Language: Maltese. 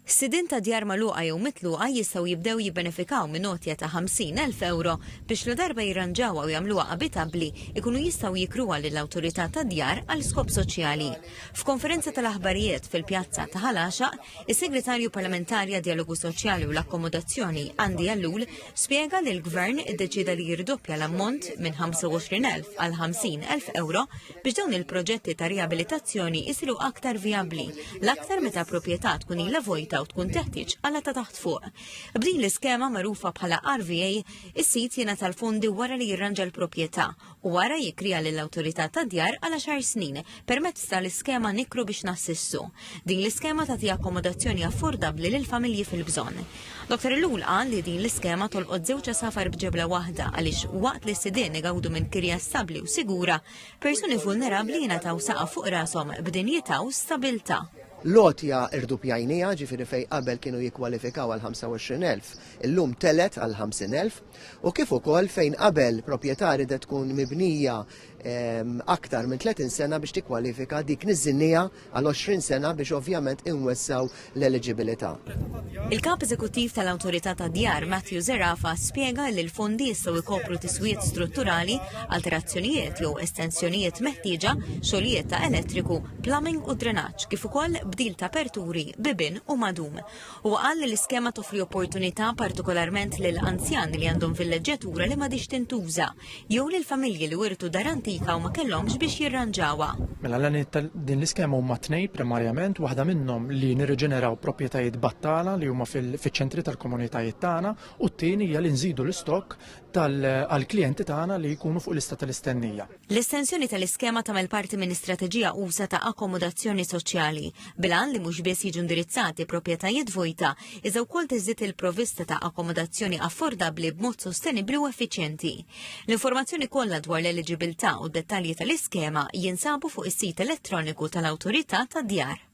Sidin ta' djar magħluqa jew mitluqa jistgħu jibdew jibbenefikaw minn notja ta' 50,000 euro biex la darba jirranġawha u jagħmluha abitabbli ikunu jistgħu jikruha lill-awtorità ta' djar għal skop soċjali. F'konferenza tal-aħbarijiet fil-Pjazza ta' Ħalaxa, is-Segretarju Parlamentari Dialogu Soċjali u l-Akkomodazzjoni Andi Allul spjega li l-Gvern iddeċida li jirdoppja l-ammont minn 25,000 għal 50,000 euro biex dawn il-proġetti ta' riabilitazzjoni jisiru aktar vijabbli, l-aktar meta proprjetà tkun ilha vojta u tkun teħtieġ għalla ta' taħt fuq. B'din l-iskema magħrufa bħala RVA, is-sit jingħata l-fondi wara li jirranġa l-proprjetà u wara jikkrija lill-awtorità tad-djar għal 10 snin permezz tal-iskema Nikru biex nassissu. Din l-iskema tagħti akkomodazzjoni affordabbli lil familji fil-bżonn. Dr. Allul qal li din l-iskema tolqod żewġ safar b'ġebla waħda għaliex waqt li s-sidien igawdu minn kirja stabbli u sigura, persuni vulnerabbli jingħataw saqa fuq rashom b'dinjità u stabilta. Lotja irdupjajnija, ġifiri fej qabel kienu jikkwalifikaw għal 25,000, illum telet għal 50,000, u kif ukoll fejn qabel proprjetari da tkun mibnija aktar minn 30 sena biex tikkwalifika dik niżinnija għal 20 sena biex ovvjament inwessaw l-eligibilità. Il-kap eżekuttiv tal-Awtorità ta' Djar Matthew Zerafa spjega li l-fondi jistgħu jkopru tiswiet strutturali, alterazzjonijiet jew estensjonijiet meħtieġa, xogħlijiet ta' elettriku, plumbing u drenaġġ kif ukoll bdil ta' aperturi, bibin u madum. U qal li l-iskema toffri opportunità partikolarment lil anzjan li għandhom villeġġjatura li m'għadix tintuża, jew lil familji li wirtu dar antika u ma kellhomx biex jirranġawha. Mela din l-iskema huma tnej primarjament, waħda minnhom li nirriġeneraw proprjetajiet battala li huma fiċ-ċentri tal-komunitajiet tagħna u t-tieni hija li nżidu l-istokk tal-klijenti tagħna li jkunu fuq lista tal-istennija. L-estensjoni tal-iskema tagħmel parti minn istrateġija usa ta' akkomodazzjoni soċjali bilan li mhux biss jiġu indirizzati proprjetajiet vojta, iżda wkoll tiżdied il-provvista ta' akkomodazzjoni affordabbli b'mod sostenibbli u effiċjenti. L-informazzjoni kollha dwar l-eliġibilità u d-dettalji tal-iskema jinsabu fuq is-sit elettroniku tal-Awtorità tad-Djar.